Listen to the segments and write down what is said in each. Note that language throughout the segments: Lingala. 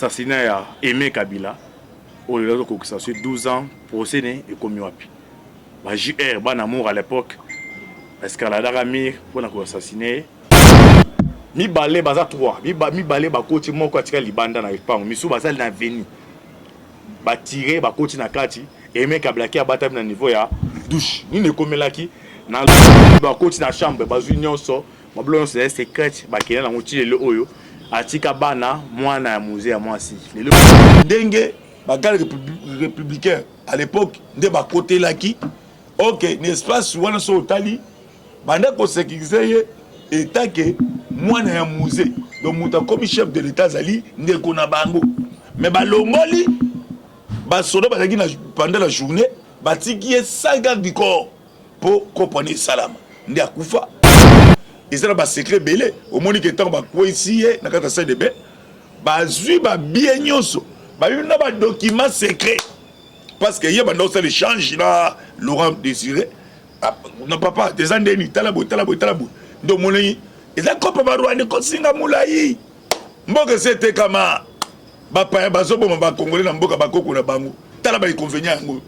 assassinat ya Aimé Kabila au lieu de ça sur 12 ans procès et comme wapi ba JR ban amour à l'époque escalade Ramir pour assassiner mi balé baza 3 mi balé ba coach moko atika libanda na ipango misu bazali na veni ba tirer ba coach na kati Aimé Kabila ki abata na niveau ya douche ni ne komelaki na ba coach na chambre bazwi nyonso mablo c'est secret ba kena na mutile le oyo atika bana mwana ya musée ya mwasi lelo ndenge bagarde républicain à l'époque nde ba côté laki OK n'est-ce pas wana so tali banda ko sécuriser état que mwana ya musée donc muta comme chef de l'état zali ndeko na bango mais ba longoli ba sodo ba laki na pendant la journée batiki 5 gardes du corps pour comprendre salama ndi akufa ezala ba secret belé au monique temps ba ko ici na kata salle de bain ba zui ba bien nyonso ba yuna ba document secret parce que yeba dans ça l'échange là Laurent Désiré non papa des andeni talabo ndo monei eza kopa ba rwanda ko singa mulai mboka c'était kama ba pa ba zobo ba congolais na mboka ba koko na bango talaba inconvénient ngo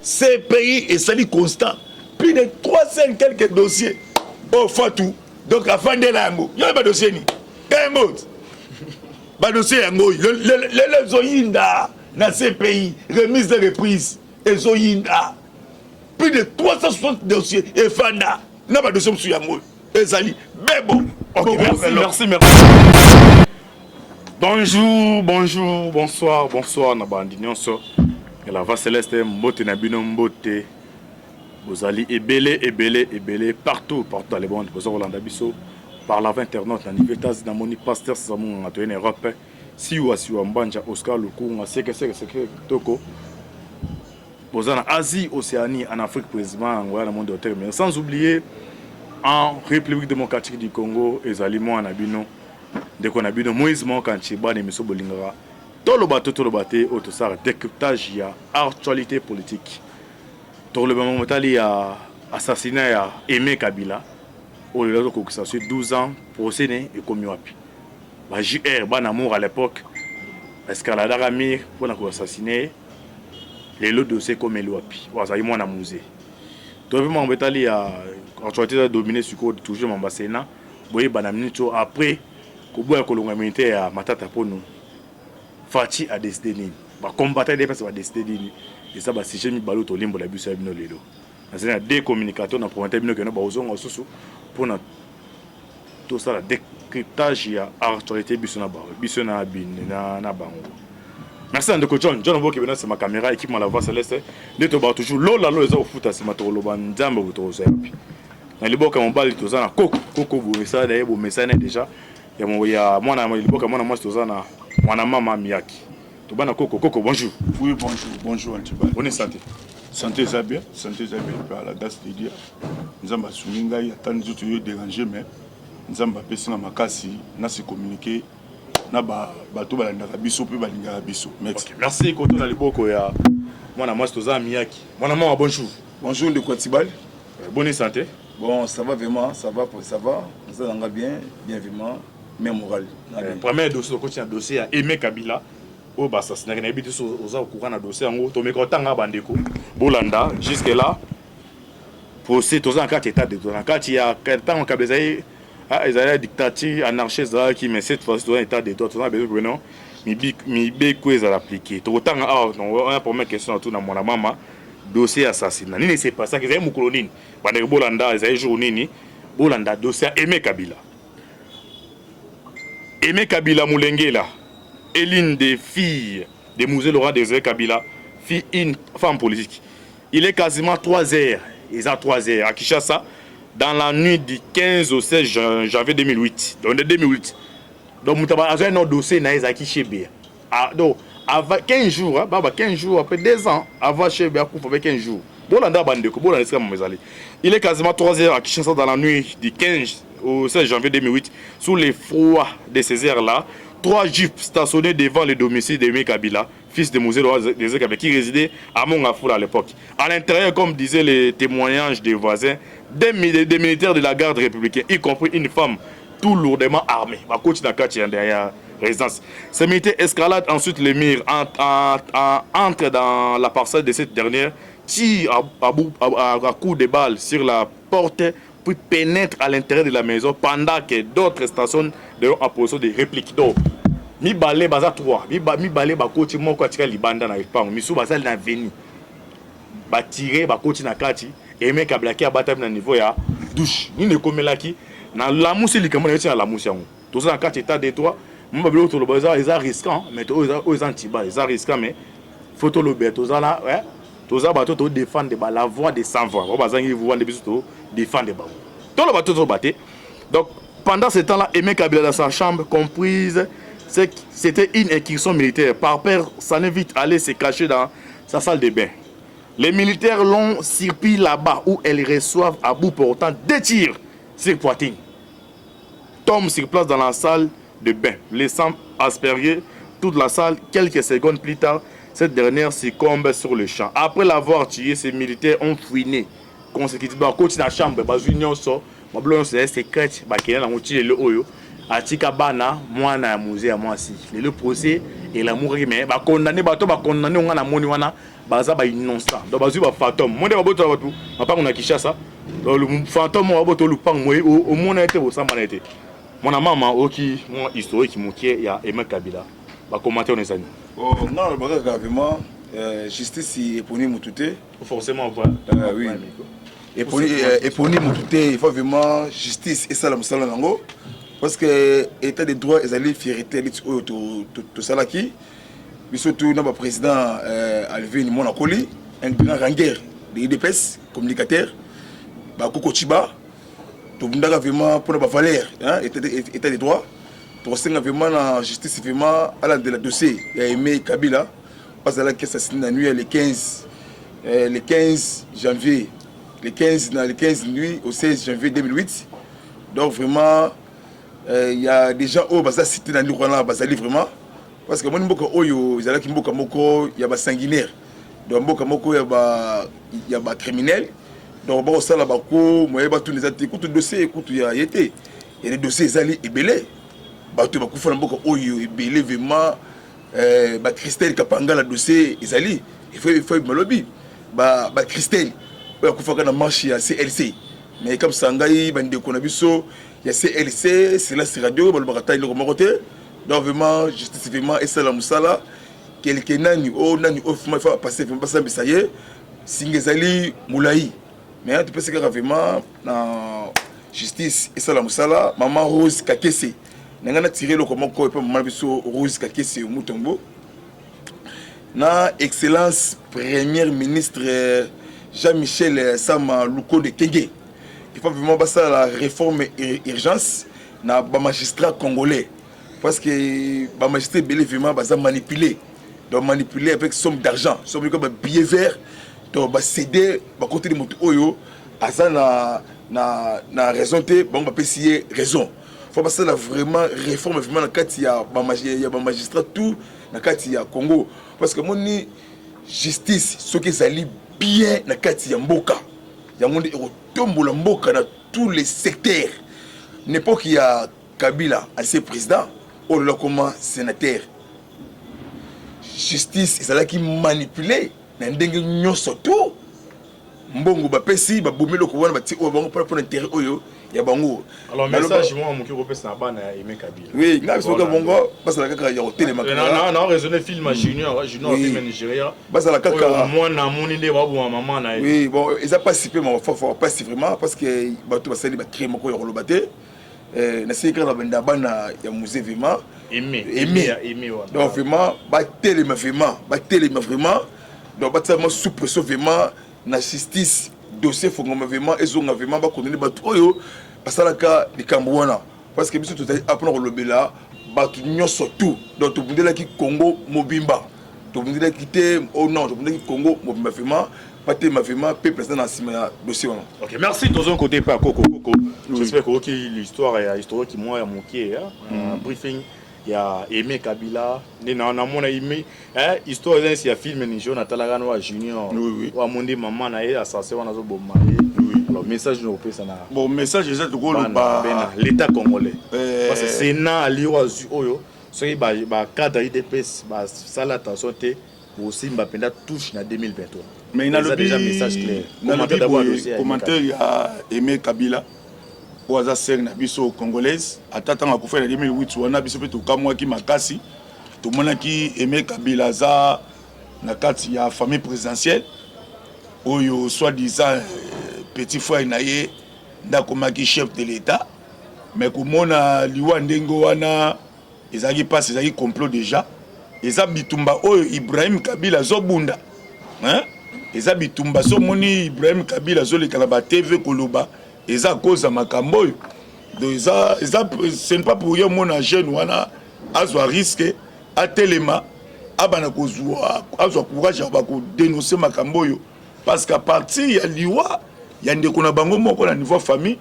ces pays et sali constant plus de 300 quelques dossiers au Fatou donc afin de lango yo ba dossier ni kango ba dossier yango le zoyinda na ces pays remise de reprise et zoyinda plus de 360 dossiers et fanda na ba dossier sur yango ezali bebo. OK, merci. Bonjour, bonsoir na bandi nyonso et la va céleste mbote na bino mbote bozali ebele partout dans les bandes bozo Rolanda biso par la 20 internaute na nivetas na moni pasteur samu na toyene Europe si wa mbanja Oscar Lukunga seke toko bozana Asie Océanie en Afrique précisément en monde de terre mais sans oublier en République démocratique du Congo ezali mo na bino ndeko na bino Moïse Mokanchi bana miso bolingara toloba te autosar décryptage ya actualité politique pour le moment il y a assassinat ya Aimé Kabila au lieu de ça sur 12 ans procès et comme wapi ba JR ban amour à l'époque escalade Ramir pour assassiner les lots dossiers comme wapi waza moi na musée to le moment il y a actualité dominé sur toujours mambasena boye bana minito après ko boya kolonga militaire ya matata pono Fati a décidé nini ba combattre des personnes a décidé nini et ça ba si j'ai mis balo to limbo la biso ya bino lelo na des communicateurs na promoteur bino que no ba ozonga susu pour na tout ça la décryptage ya actualité biso na bin na bango. Merci à Ndeko John Mboke bena c'est ma caméra équipe la voix céleste neto ba toujours lola lo eza ofuta sima to loba nzambe buto zo yapi na liboka mobali to zana koko bo message na yebo message déjà ya mwana liboka mwana mwasi to zana mwana mama Miyaki to bana koko bonjour. Oui bonjour Antibal. Bonne santé. Santé ça bien par la grâce de Dieu. Nzamba suminga ya tanzu to yo déranger mais nzamba pesi na makasi na se communiquer na bato balanda biso pe balinga biso. Merci koto na liboko ya mwana mwasi to zana Miyaki. Mwana mama bonjour. Bonjour de Antibal. Bonne santé. Bon, ça va vraiment, ça va. Ça va bien vivement, même moral. Premier dossier, un dossier à Aimé Kabila. Au assassinat, il y a des choses au courant d'un dossier. En gros, tu me content à Bandeko, Bolanda, jusque là. Procès, tu as un cas d'état de droit. Quand il y a quelqu'un en Kabila, il y a une dictature anarchiste qui met cette fois-ci dans l'état de droit. Tu as besoin de non, mais quoi ils ont appliqué. Tu as une première question à tout dans mon maman. Dossier assassinat. Ni ne sait pas ça que c'est mon colonie. Bandeko Bolanda, ils ont journée ni Bolanda dossier Aimé Kabila. Aimé Kabila Moulengela est l'une des filles de Musée Laurent Désiré Kabila, une femme politique. Il est quasiment 3 heures, ils ont 3 heures à Kinshasa, dans la nuit du 15 au 16 janvier 2008. Donc, 2008. Donc, nous avons un dossier dans les Akishébé. Donc, avant 15 jours, 15 jours, après 2 ans, avant Chébé, avec 15 jours. Il est quasiment 3 heures à Kinshasa dans la nuit du 15 au 16 janvier 2008. Sous les froids de ces heures-là, 3 jeeps stationnés devant le domicile d'Aimé Kabila, fils de Musée des Kabila, qui résidait à Mongafoula à l'époque. À l'intérieur, comme disaient les témoignages des voisins, des militaires de la garde républicaine, y compris une femme tout lourdement armée. résidence. Ces militaires escaladent ensuite les murs, entrent dans la parcelle de cette dernière, tirent à coups de balles sur la porte, puis pénètrent à l'intérieur de la maison pendant que d'autres stations en position de réplique. Donc, mi balé baza 3, mi balé ba coach moko atika libanda na ipango, misu baza na veni. Ba tirer ba coach na kati, et mec a blaqué à battre na niveau ya douche. Ni ne komelaki na la mousse likamo na tia la mousse yango. Tous en 4 états d'étoile. Moi, je suis risquant, mais aux anti-bas, ils sont risquants, mais photo le bête, tous là, ouais, tous bateaux défendre la voix des sans-voix. On va défendre les bateaux. Tout le bateau sont battus. Donc, pendant ce temps-là, Aimé Kabila dans sa chambre, comprise, c'était une incursion militaire. Par peur, ça n'est vite allé se cacher dans sa salle de bain. Les militaires l'ont surpris là-bas, où elles reçoivent à bout portant 2 tirs sur poitrine. Tombe sur place dans la salle de bain, laissant asperger toute la salle. Quelques secondes plus tard, cette dernière succombe sur le champ. Après l'avoir tué, ces militaires ont fouiné consécutivement. Côté la chambre, bazunion so, mablon c'est secret, bakena la moitié le oyo, atika bana, moi na musée à moi si. Le procès et l'amour mais ba condamné bato ba condamné on na moni wana, baza ba innocent. Donc bazu ba fantôme. Moi de bato bato, pas on a Kinshasa. Donc le fantôme on bato le pang moi au monde été au samba été. Mon maman, ok, moi historique, mon qui y a Aimé Kabila, va commenter on est ça. Oh non, le bagage gravement, justice est pour nous tout. Forcément voir. Oui. Et pour nous tout, il faut vraiment justice et ça la musala nango, parce que état de droit ils allaient fierté tout ça là qui, mais surtout notre président Alvin Monakoli, un grand rangueur de IDPS, communicateur, bah Koko Chiba. Tout le monde a vraiment pour la valeur, état de droit. Tout le monde a vraiment la justice, vraiment à la de la dossier. Il y a Aimé Kabila, parce qu'il a assassiné la nuit le 15 janvier, le 15 nuit au 16 janvier 2008. Donc vraiment, il y a des gens qui ont cité dans le Rwanda, vraiment. Parce que moi, il y a des sanguinaires. Donc il y a des criminels. Donc, bon, ça, là, moi, tous les articles, écoute le dossier, écoute, il y a été. Il y a des dossiers, ils allaient ébélés. Tu vas faire un peu de ébélé, vraiment. Christelle Kapanga, le dossier, ils allaient. Il faut me lobby. Christelle, il faut faire une marche à CLC. Mais comme ça, il y a CLC, c'est là, c'est radio, il y a des donc, vraiment, justice, vraiment, et ça, la moussala, quelqu'un n'a pas il faut passer, il faut passer, ça y est, Singezali Moulaï. Mais tu peux se dire vraiment la justice et ça la musala maman Rose Kakese n'engana tiré le comment quoi maman biso Rose Kakese au Mutombo na excellence premier ministre Jean-Michel Sama Luko de Kenge il faut vraiment passer à la réforme urgence na ba magistrat congolais parce que ba magistrat belé vraiment ba manipuler donc manipuler avec somme d'argent somme comme billet vert. Donc, bah, céder, bah, côté de moto oyo, à ça, na raison, bon, bah, payer raison. Faut passer là vraiment réforme, vraiment, dans le cas, il y a un magistrat, tout, dans le cas, il y a Congo. Parce que mon justice, ce qui s'allie bien, dans le cas, il y a Mboka. Il y a un monde qui tombe Mboka dans tous les secteurs. N'importe qui a Kabila, ancien président, ou le comment sénateur. Justice, c'est là qui manipule. Ndenge nyonso tout mbongo bapesi babomelo ko wana bati o bango pour intérêt oyo ya bango alors message moi mon qui repese na bana Aimé Kabila oui nga biso ka bongo parce que kaka ya hotel makaka non raisonner film junior film Nigeria parce que kaka moi na moni de ba bo maman na oui bon ils a participé mais faut pas vraiment parce que bato basali ba créer moko ya rolobate na sécret na banda bana ya musée vraiment Aimé donc vraiment ba télé vraiment donc bâtiment sous pression vraiment na justice dossier faut vraiment et zonga vraiment ba condamner ba oyo basalaka likambo wana parce que biso tout après le lobela ba nyonso tout donc tout bundela ki Congo mobimba tout bundela quitter au non tout bundela ki Congo mobimba vraiment pas tellement vraiment peuple dans la dossier wana. OK, merci dans un côté pas Coco. J'espère que l'histoire est histoire qui moi mon qui briefing. Il y a Aimé Kabila, histoire c'est un film Nigeria Natala Junior. Ou Mondi maman na assassin wana zo bomari. Alors message nous repose ça na. Bon message c'est de l'état congolais. Parce que Sénat aliwa oyo soki cadre idps basala attention te bosimba mpenza touche na 2023 mais eza déjà message clair commentaire ya Aimé Kabila oyo aza sere na biso congolaise ata ntango akufa na 2008 wana biso mpe tokamwaki makasi tomonaki Aimé Kabila aza na kati ya famille présidentielle oyo soi-disant petit frère na ye nde akomaki chef de l'état mais komona liwa ndenge wana ezalaki mpasi ezalaki complot déjà eza bitumba oyo Ibrahim Kabila azobunda eza bitumba so moni Ibrahim Kabila azoleka na ba TV koloba eza koza makambo oyo donc ce n'est pas pour rien mona jeune wana azwa risque atelema abana kozwa azwa courage ya bako dénoncer makambo oyo parce qu'à partir ya liwa ya ndeko na bango moko na niveau famille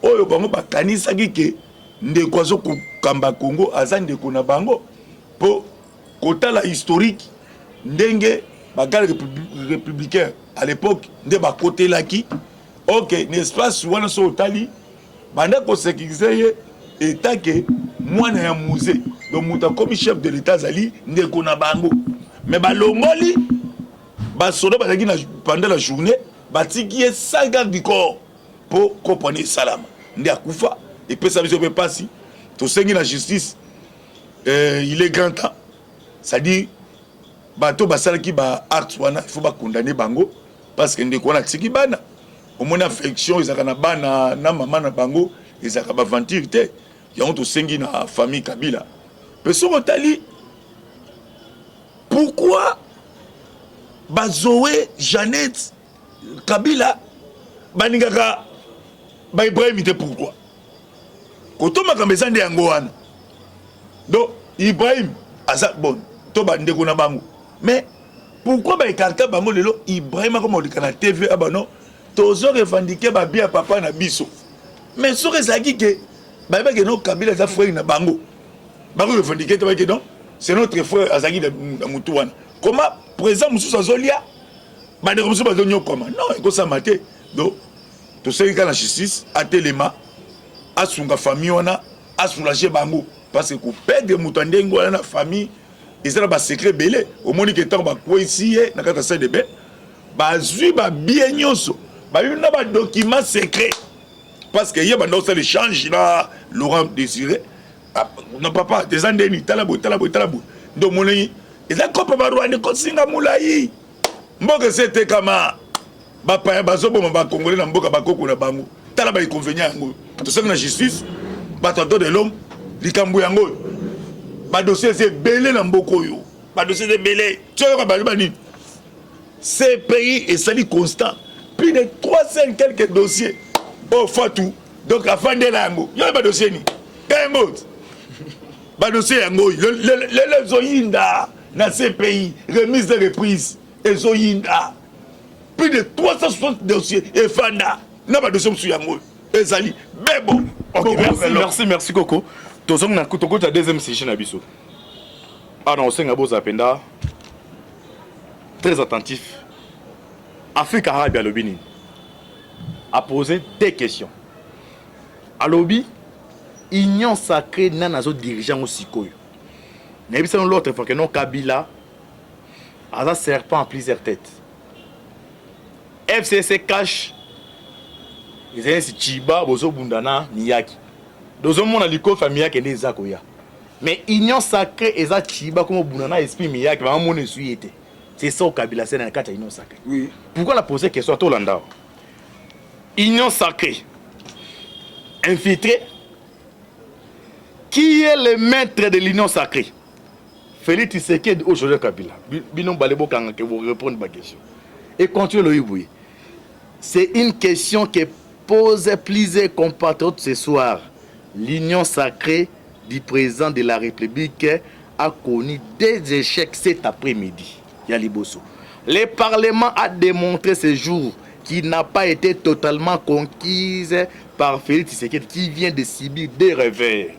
oyo bango bakanisaki ke ndeko azo kokamba Congo aza ndeko na bango po kotala historique ndenge bagarde républicain à l'époque nde bakotelaki ok n'est-ce pas wana so otali banda kosécuriser ye état ke mwana ya musée donc muta comme chef de l'état azali ndeko na bango mais balongoli basoda bazaki na pendant la journée batiki ye 100 garde du corps po kopone salama nde akufa epesa biso mpe pasi tosengi na justice il est grand temps c'est-à-dire bato basalaki ba acte wana il faut bakondamner bango parce que ndeko wana atiki bana omoni affection ezalaka na bana na mama na bango ezalaka baventure te yango tosengi na famille Kabila mpe soki otali pourquoi bazoe Jeannette Kabila baningaka ba Ibrahim te pourquoi koto makambo eza nde yango wana donc Ibrahim aza bon to bandeko na bango mais pourquoi ba écarter bango lelo Ibrahim comme on dit na TV abano tozo revendiquer ba bien papa na biso mais soki ezalaki ke ba ke no Kabila za frère na bango bango revendiquer te ba ke non c'est notre frère azaki na mutu wana comment président mususu azolia bandeko mususu bazonyo comment non ekosama te donc tosengi ka na justice atelema asunga famille wana asoulager bango parce que koperdre moto ndenge wana na famille ezala ba secret belé omoni ke tango bakwesi ye na kata salle de bain bazwi ba bien nyonso babi na ba document secret parce que ye banda osala échange na Laurent Désiré non papa des andeni talabo ndo moni eza kopa ba Rwanda ko singa mulai mboka c'était kama ba pa bazoboma ba congolais na mboka bakoko na bango tala ba inconvénient yango tosenga na justice bato de l'homme likambo yango ba dossier c'est belé na mboko yo ba dossier c'est belé tu vois ba bani ces pays et sali constant plus de 300 quelques dossiers au Fatou donc afin de lango yo ba dossier ni kango ba dossier yango le zoyinda na ces pays remise de reprise et zoyinda plus de 360 dossiers et fanda na ba dossier sur yango ezali bebo. Ok, merci Coco. Tozong na kutoko ta deuxième session na biso. Ah non, senga boza penda. Très attentif. Afrique Arabe Alobini a posé des questions. Alobi, union sacrée nanazo dirigeant au sikoyo. N'ebisa l'autre fois que non Kabila a un serpent en plusieurs têtes. FCC cache ils ont si Chiba bozo bundana niyaki. Dozo mona liko famille qui est zakoya. Mais union sacrée eza Chiba comme bundana esprit miyaki va mona suite. C'est ça au Kabila c'est dans le cadre union sacrée. Oui. Pourquoi la poser question à Tolanda? Union sacrée infiltrée. Qui est le maître de l'union sacrée? Félix Tshisekedi aujourd'hui Kabila. Binon balebo kanga que vous répondre ma question. Et continuez le oui. C'est une question qui pose plusieurs compatriotes ce soir. L'union sacrée du président de la République a connu des échecs cet après-midi. Yaliboso. Le Parlement a démontré ce jour qu'il n'a pas été totalement conquise par Félix Tshisekedi qui vient de subir des revers.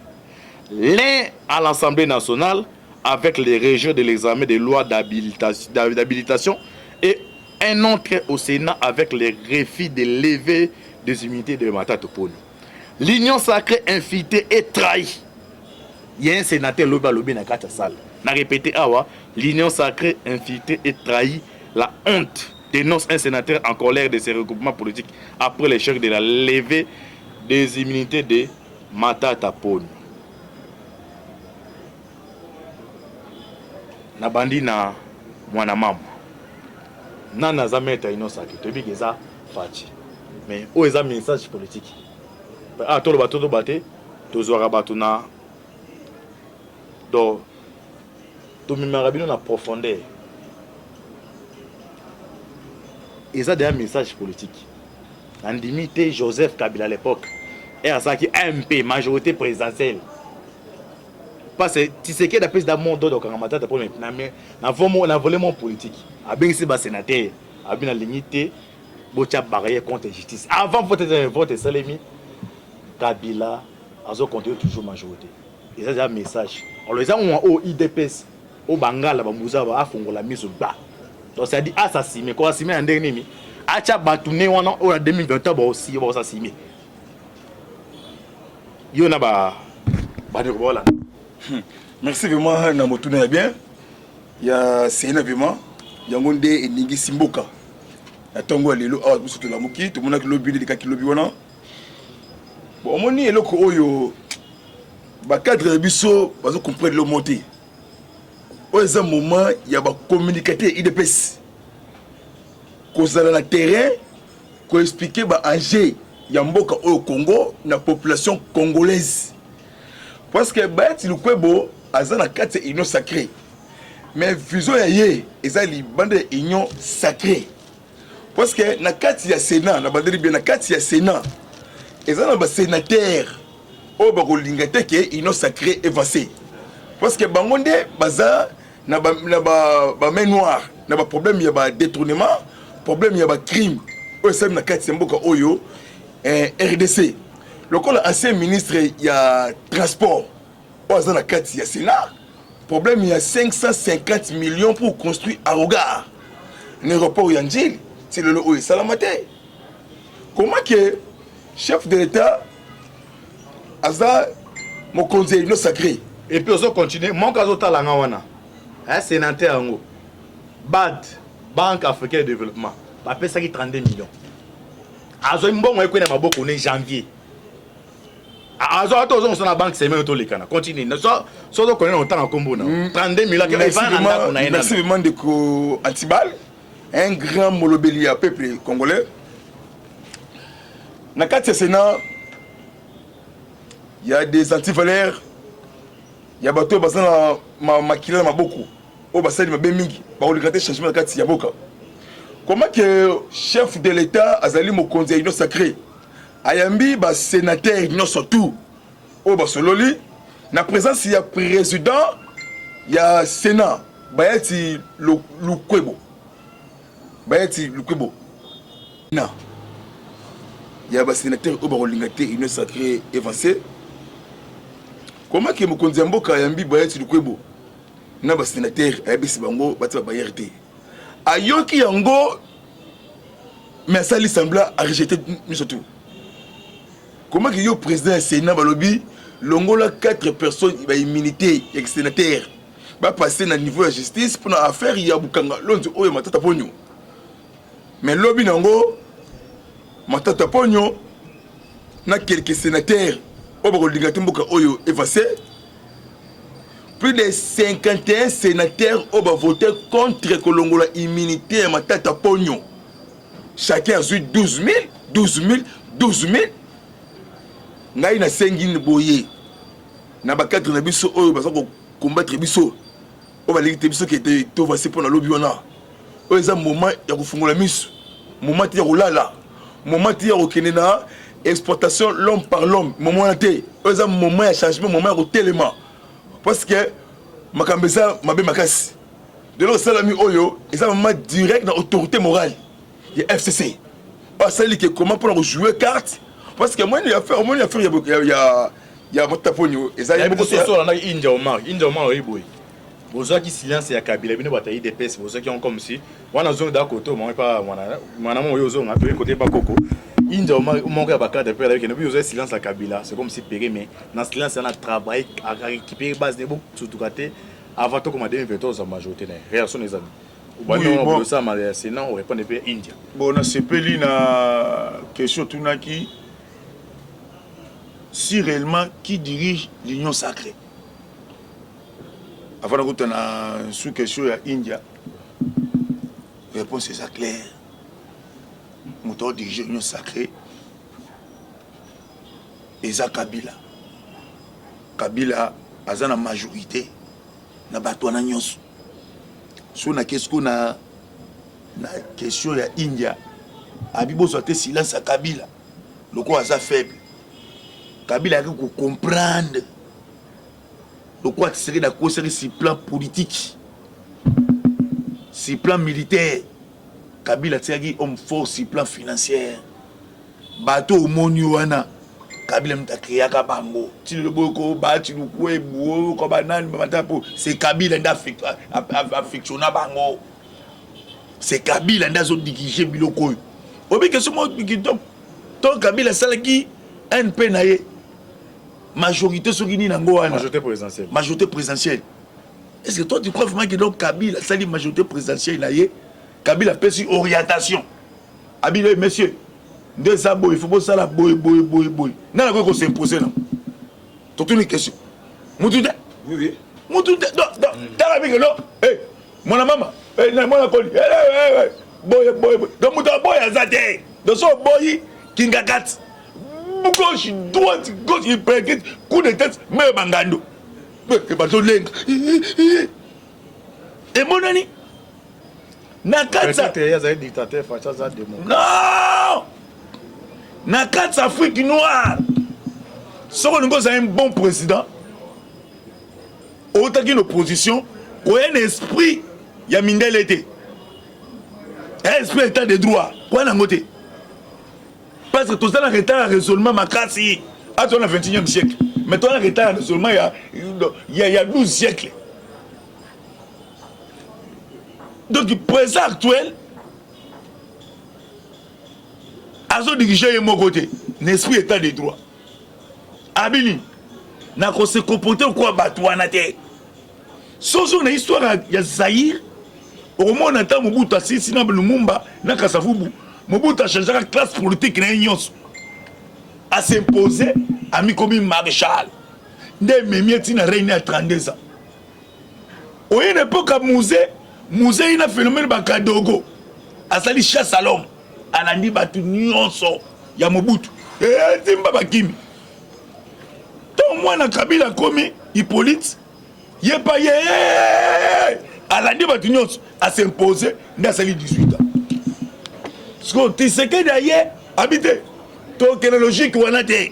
L'un à l'Assemblée nationale avec les régions de l'examen des lois d'habilitation et un autre au Sénat avec les refus de lever des immunités de Matata Polo. L'union sacrée infiltrée et trahie. Il y a un sénateur lobby na kata salle. Na répété awa, l'union sacrée infiltrée et trahie, la honte dénonce un sénateur en colère de ses regroupements politiques après l'échec de la levée des immunités de Matata Ponyo. Na bandi na mwana mama. Nana za meta union sacrée, to big eza fachi. Mais o eza message politique. Ah to lo bato to bate, to zora bato na do to mimara bino na profondeur. Eza un message politique. Andimité Joseph Kabila à l'époque. Et à ça qui MP majorité présidentielle. Parce que tu sais qu'il y a des d'amour dans le Matata pour na volé mon politique. A bien ici bas sénateur, a bien la limité bocha barrière contre justice. Avant vote Salemi Kabila a continué toujours majorité. Et ça c'est un message. On les a au IDPS au Bangala bamouza ba afongo la mise au bas. Donc ça dit assassiner quoi assassiner un dernier mi. Acha batouné wana au 2021 ba aussi ba assassiner. Yo na ba de voilà. Merci vraiment na motuna bien. Il y a Sena vraiment yangonde et Ningi Simboka. Na tongo lelo awa biso to la muki to mona ki lobby de ka ki lobby wana. Bon moni eloko oyo ba cadre biso bazo comprendre le monter. Au un moment il y a ba communicateur IDPS. Kozala na terrain ko expliquer ba enjeu ya mboka au Congo na population congolaise. Parce que Baeti Lukwebo aza na kati union sacrée. Mais vision ya ye eza li bande union sacrée. Parce que na kati ya Sénat na bandeli bien na kati ya Sénat eza na ba sénateur o ba kolinga te ke union sacrée évancée. Parce que bangonde baza na ba main noire na ba problème ya ba détournement, problème ya ba crime. O sem na kati ya mboka oyo RDC. Le ancien ministre il y a transport dans la carte il y a Sénat problème il y a 550 millions pour construire à regard un aéroport Yandjil c'est le haut et Salamate. Comment que chef de l'État aza mon conseil non sacré et puis on continue mon cas au talanga wana un sénateur ngo BAD Banque Africaine de Développement va payer ça qui 32 millions azo mbongo ekwe na maboko ne janvier. Azo to zo na banque c'est même to lekana continue so to connaît autant en combo na 32 millions que va na ndako na ena. Merci vraiment de ko Antibal un grand molobeli à peuple congolais. Na kati Sénat il y a des antivaleurs, il y a bateau basana makila maboko o basali mabe mingi ba oligate changement na kati ya boka. Comment que chef de l'État azali mo conseil union sacré ayambi ba sénateur union surtout o ba sololi na présence il y a président il y a Sénat Baeti Lukwebo na il y a ba sénateur o ba olingate union sacré évancé. Comment que mo konzi mboka ayambi Baeti Lukwebo na ba sénateur ayebisi bango bati ba RT ayoki yango mais ça lui sembla à rejeter surtout. Comment que yo président Sénat balobi longola 4 personnes ba immunité et sénateur ba passer na niveau de justice pour na affaire ya bukanga lonzo oyo Matata Ponyo. Mais lobby nango Matata Ponyo na quelques sénateurs o ba kolinga mboka oyo évancé. Plus de 51 sénateurs ont voté contre Kolongola immunité et Matata Ponyo. Chacun a eu 12 000. Ngai na sengine boye. Na ba cadre na biso oyo baza ko combattre biso. O ba légité biso qui était to vassé pour na lobby wana. O eza moment ya ko fungola miso. Moment ya ko lala. Moment ya ko kenena exportation l'homme par l'homme. Moment té. O eza moment ya changement, moment ya ko télément. Parce que Makambesa mabe makasi de l'autre salami oyo et ça moment direct dans autorité morale il y a FCC pas ça qui comment pour jouer carte parce que moi il y a Matata Ponyo et ça il y a beaucoup de choses là India Omar oyiboy bozo qui silence ya Kabila bino bataille des PS bozo qui ont comme si wana zone d'à côté moi pas wana mo yo zone à côté pas koko India, au manque à Bakar de peur avec un silence à Kabila. C'est comme si Péré, mais dans le silence, on a travaillé à récupérer base de beaucoup surtout raté avant tout comme à 2014 en majorité. Réaction des amis. Oui, bon. Ça, c'est non, on répond depuis India. Bon, on a CPLI na question Tunaki. Si réellement qui dirige l'Union sacrée. Avant de na sous question à India. Réponse est ça claire. Moteur dirige l'Union sacrée. Et ça Kabila. Kabila a la majorité. Na batouana nyos. Sur la question na question ya India. Abibo soit silence à Kabila. Le quoi ça faible. Kabila a pu comprendre. Le quoi serait d'accord sur le plan politique. Sur le plan militaire. Kabila a homme fort sur le plan financier. Bateau au Moniwana. Kabila m'a créé à Kabango. Tu le boko, tu le koué, bouo, kobanan, c'est Kabila qui a affectionné Bango. C'est Kabila qui a dirigé Biloko. Obi que ce mot qui donc Kabila salaki NP naie majorité sur qui nangoana. Majorité présidentielle. Majorité présidentielle. Est-ce que toi tu crois vraiment que donc Kabila sali majorité présidentielle naie? Kabila fait sur orientation. Abile messieurs. Deux sabots, il faut pas ça la boy. Non, la quoi s'imposer non. Toute une question. Moutoude. Oui. Moutoude. Non. T'as vu que non. Eh, mon maman. Eh, non, mon accord. Eh. Boy. Donc moutoude boy azate. Donc son boy kingakat. Gauche, droite, il prête coup de tête, mais bangando. Que bateau leng. Et mon ami. Nakatsa. Dictateur Fachaza démon. Non. Na 4 Afrique noire. Si on a un bon président, autant qu'une opposition, il y a un esprit, il y a Mindel été. Un esprit état de droit. Quoi n'a côté? Parce que tout ça, on a retard à raisonnement, ma casse, à ton 21e siècle. Mais toi, on a retard à raisonnement, il y a 12 siècles. Donc, le président actuel, azo diriger mon côté l'esprit état de droit abili na ko se comporter quoi batouana te soso na histoire ya Zaïre au moins on entend Mobutu asisi na Lumumba na Kasavubu Mobutu a changé la classe politique na nyonso a s'imposer a mis comme maréchal de memieti na reine à 32 ans au une époque à musée il a phénomène bakadogo asali chasse à l'homme alandi batu nyonso ya Mobutu timba bakimi to mwana Kabila komi Hippolyte yepa ye alandi batu nyonso a s'imposer ndasali 18 ans sko tiseke d'ailleurs habité to que la logique wana te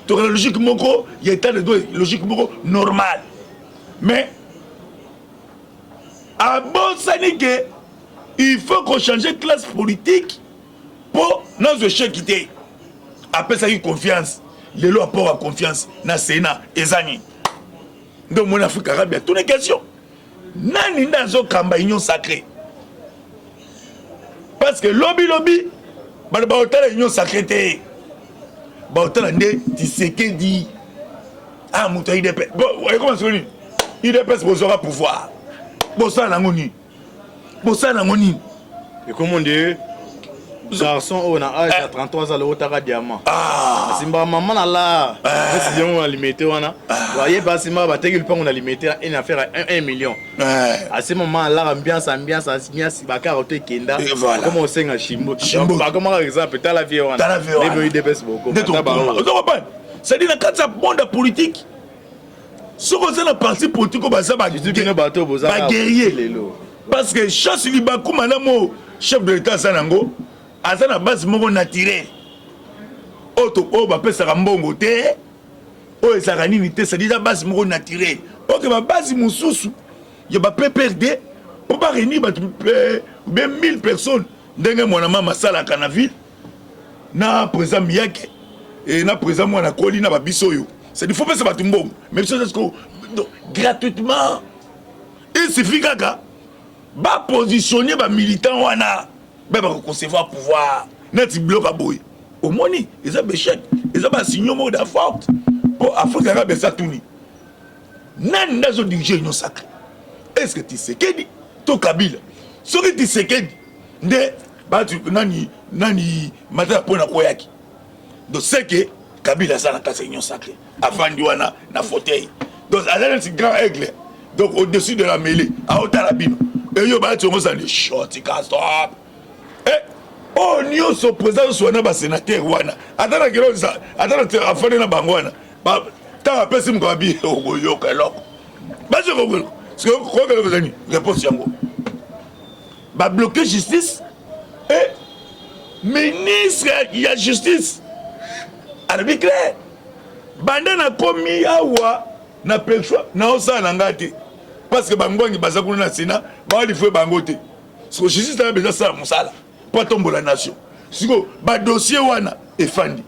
to que la logique moko y état de droit logique moko normal mais à bon sanike il faut qu'on change de classe politique pour nos échecs quitter. Après ça, il y a confiance. Les lois pour avoir confiance dans le Sénat et Zani. Donc, mon Afrique arabe, toutes les questions. Nani dans une union sacrée. Parce que lobby, bah, l'union sacrée. Bah, tu sais que dit. Ah, mon IDP. Bon, comment c'est IDP, c'est pour pouvoir. Bon, ça, n'a ngoni. Et comment on dit? Garçon, on a âge à 33 ans, le Otara Diamant. Simba maman là, si on a limité, on a. Voyez, pas si ma bataille, on a limité une affaire à 1 million. À ce moment là, ambiance, Bakar Ote Kenda. Comment on sait à Chimbo? Comment par exemple, t'as la vie, on a. T'as la vie, on a. Les dépêches beaucoup. C'est-à-dire, dans le monde politique, si on a un parti politique, on va se guerrier. Parce que chasse Libakou, madame, chef de l'État Sanango, à la base, mon naturel. Auto, va faire ça mbongo te. Oh, ça ranini te, c'est déjà base mon naturel. Ok, ma base, mon sous, il y a pas PPRD, pour pas réunir 1000 personnes. Dengue mon maman, ma salle à Canaville, na présent Miyake, et na présent moi na Koli, na Babisoyo. C'est il faut faire ça mbongo. Même si c'est gratuitement. Il suffit gaga. Va positionner les militants wana ba concevoir pouvoir net bloc à boy omoni eza béchec eza basigno moko da forte mpo afrique arabe eza tuni nani nde azodirige union sacré est ce que Tshisekedi to Kabila soki Tshisekedi nde batu nani matala mpo na koyaki donc c'est que Kabila aza na kati ya union sacré afandi wana na fauteuil donc aza neti grand aigle donc au-dessus de la mêlée aotala bino eyo bayati yango eza de short stop oyo nyonso président nyonso wana basénateur wana ata na kelo ata na afandi na bango wana ntango apesi moto abi okoyoka eloko basi kokeloko kokeloko ezani réponse yango babloqué justice et ministre ya justice alobi clair banda nakomi awa na pelchoi naosala na ngai te parce que bangwangi baza kuna na sénat baolifue bango te siko justice tana beza sala mosala mpo atombola nation siko badossier wana efandi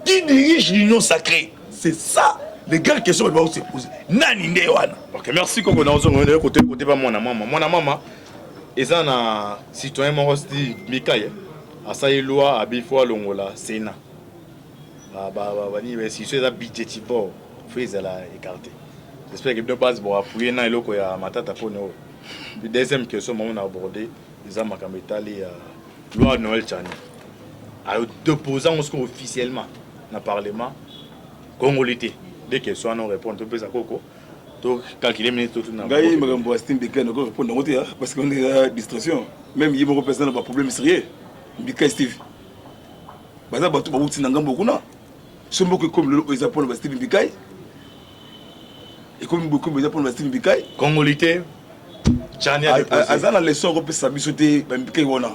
qui dirige l'union sacrée c'est ça les grandes questions bato bakose pose nani nde wana. Ok, merci koko nazongo côté ba mwana mama eza na citoyen moko sti Mikaye asali loi abifo alongola Sénat bani institution eza budgétivore fo ezala écarté. J'espère que bien base bon appuyer na eloko ya matata pone o. Deuxième question on a abordé eza makambo etali ya loi Noël Tchani a déposant officiellement na parlement congolais. Des questions à nous répondre, tu peux ça coco. Tu calculer minutes tout na. Gaï magambo Astin Bika no répondre ngote parce qu'on est à distraction. Même yebo personne n'a pas problème sérieux. Bika Steve. Baza batu ba wuti na ngambo kuna. Sombo que comme le ils appellent Steve Bika. Et comme beaucoup ils appellent Steve Bika. Congolais. Tchani a déposé. Azana leçon européenne sa bisoté Bika wana.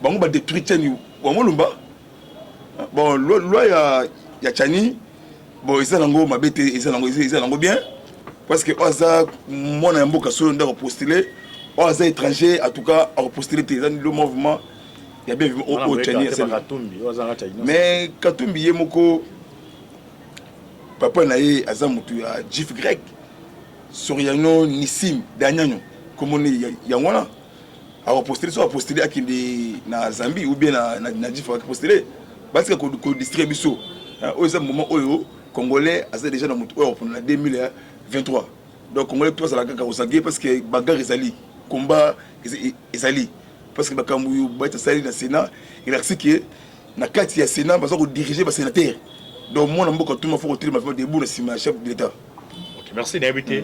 Bango ba détruire Tchani wa molumba. Bon loi ya Tchani. Bon, ils sont bien. Parce que moi, je suis postulé. Aux étrangers, en tout cas, à postuler le mouvement. Il y a bien au Tchani. Mais Katumbi, Yemoko, papa Naye, Azamutu, Jif grec, Soriano, Nissim, Danyano, comme on est Yangwana. À postuler à qui na Zambie ou bien na Jif à postuler. Parce que qu'on distribue ça. Au moment où Congolais a déjà dans pour la 2023. Donc Congolais tout ça la kaka osagé parce que bagarre ezali, combat ezali parce que bakambu baita sali na Sénat, il a dit que na kati ya Sénat parce que diriger ba sénateur. Donc moi na mboka tout ma faut retirer ma fait debout na sima chef de l'état. OK, merci d'inviter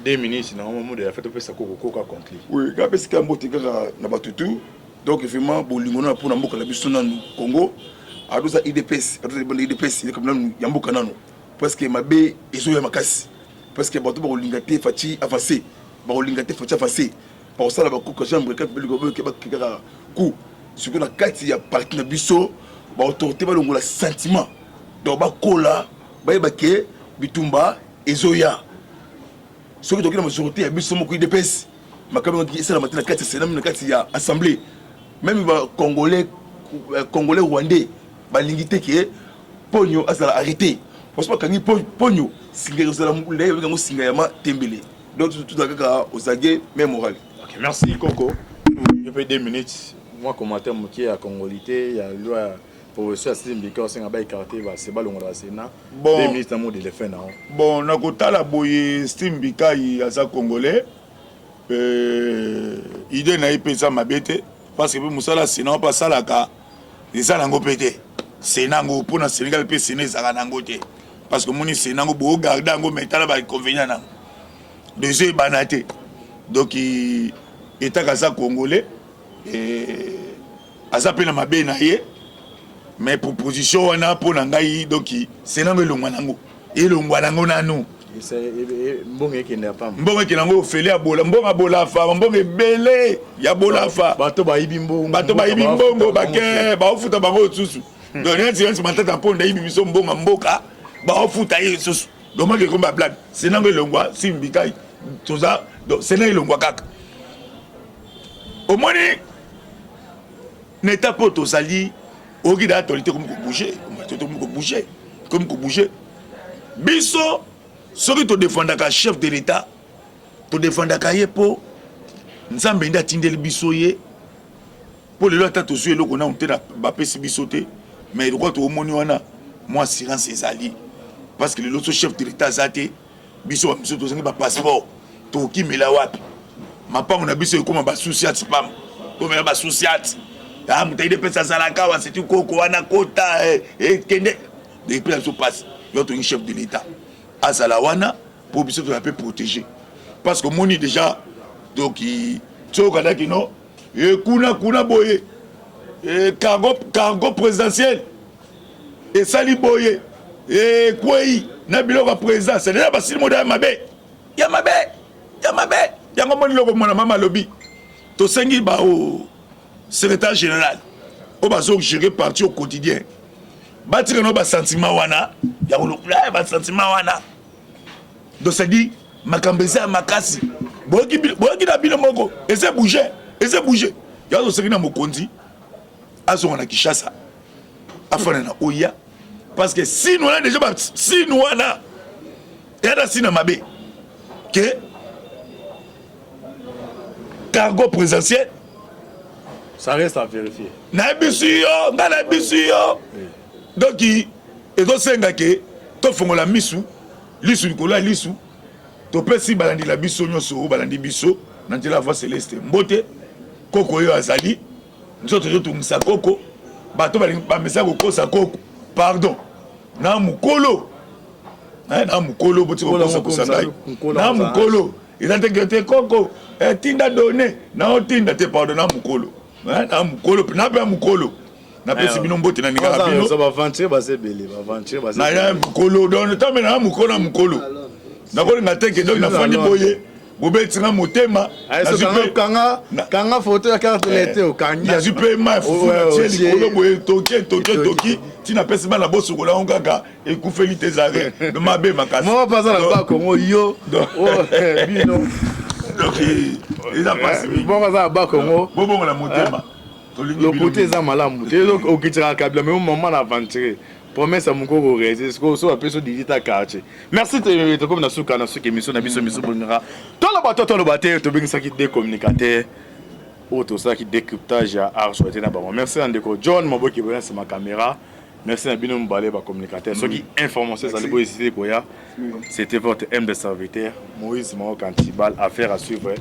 des ministres na moment de la fête peut ça koko conclu. Oui, ga parce que mbote kaka na batutu. Donc vraiment bolingono pour na mboka la biso na Congo. Adoza IDPS, adoza bonne IDPS, il est comme là yamboka nano parce que mabe ezo ya makasi parce que bato ba lingate fati avancer ba lingate fati avancer pour ça la ba ko jambe ka beli go ke ba kika ku ce que na kati ya parti na biso ba autorité ba longola sentiment donc ba kola ba ke bitumba ezo ya ce que donc la majorité ya biso moko IDPS makambo ki sala matina kati c'est na kati ya assemblée même ba congolais rwandais balingité qui est pogno asala arrêté parce que kangi pogno singa osala mulé ngo singa yama tembele donc tout kaka osagé même moral. OK, merci Coco. Je peux 2 minutes moi commentaire moki à congolité ya loi professeur Simbika osenga ba écarté ba c'est balongo la Sénat 2 minutes na mode de fin na. Bon nakotala boye Simbika aza congolais idée na ipesa mabete parce que musala Sénat pas salaka eza nango pété Sénat ngo pona Sénégal pe Sénat ezaka nango te parce que moni Sénat ngo bo garder ngo metala ba inconvénient na déjà banaté donc état kaza congolais et aza pe na mabe na ye mais proposition wana pona ngai donc Sénat ngo elongwa nango nanu mbongo ekenda pam mbongo ekenda ngo ofele abola mbongo abola fa mbongo ebele ya bola fa bato bayibi mbongo bake baofuta bango susu donc neti matata ponda yibi biso mbongo mboka baofuta ye susu donc moi komba blague c'est nango elongwa Simbika toza donc c'est nango elongwa kaka omoni neta po tozali okida autorité comme ko bouger biso soki to défendaka chef de l'état to défendaka ye po nzambe ndi atindeli biso ye po lelo ata tozwi eloko na te na bapesi biso te mais droit au moni wana moi assurance ezali parce que l'autre chef de l'état zate biso biso tozangi ba passeport to kimela wapi mapango na biso ekoma ba souciat pam to mela ba souciat ah mutaide pesa zalaka wa c'est koko wana kota kende depuis la passe l'autre chef de l'état azala wana pour biso to peu protéger parce que moni déjà donc tsoka qui non et kuna boye et cargo présidentiel et sali boye et kwei na biloko président c'est déjà basili moda mabe ya ngomoni loko mona mama lobi to sengi ba au secrétaire général au bazo gérer parti au quotidien batire no ba sentiment wana ya kolokula ba sentiment wana donc ça dit makambeza makasi boki na bino moko ese bouger ya to sengi na mokonzi azo na Kinshasa afana na oya parce que si nous on a déjà si nous on a et là si na mabe que cargo présidentiel ça reste à vérifier na bisuyo donc et to senga ke to fongola misu lisu likola lisu to pesi balandi la biso nyoso balandi biso na nzela voix céleste mbote koko yo azali nzoto yo tungisa koko bato ba mesa kokosa koko pardon na mukolo boti kokosa kusandai na mukolo izategrete koko tinda donné na otinda te pardon na mukolo na mukolo na pesi bino mbote na ninga bino ça va aventure ba sebele ba aventure ba na ya mukolo donc tambe na mukolo na ko na teke donc na fandi boye bobetinga motema kanga photo ya carte l'été au kangi na jupe ma fufu na tieli kolo boye toki tina pesi bana boso kola ngaka ekufeli tezare mabe makasi moi pas na ba Congo yo bino donc il a passé bon pas na ba Congo bobo na motema le côté za malamu te o kitira kabla mais au moment d'aventure promesse à mon corps réaliser ce qu'on soit un peu sur digital quartier merci de comme na suka na suka émission na biso bonira to le bateau to bingisa ki des communicateurs auto ça qui décryptage à arche na ba merci andeko John Maboki bona sur ma caméra merci à bino mbale ba communicateur ceux qui information ça les hésiter koya c'était votre M de serviteur Moïse Mao Cantibal affaire à suivre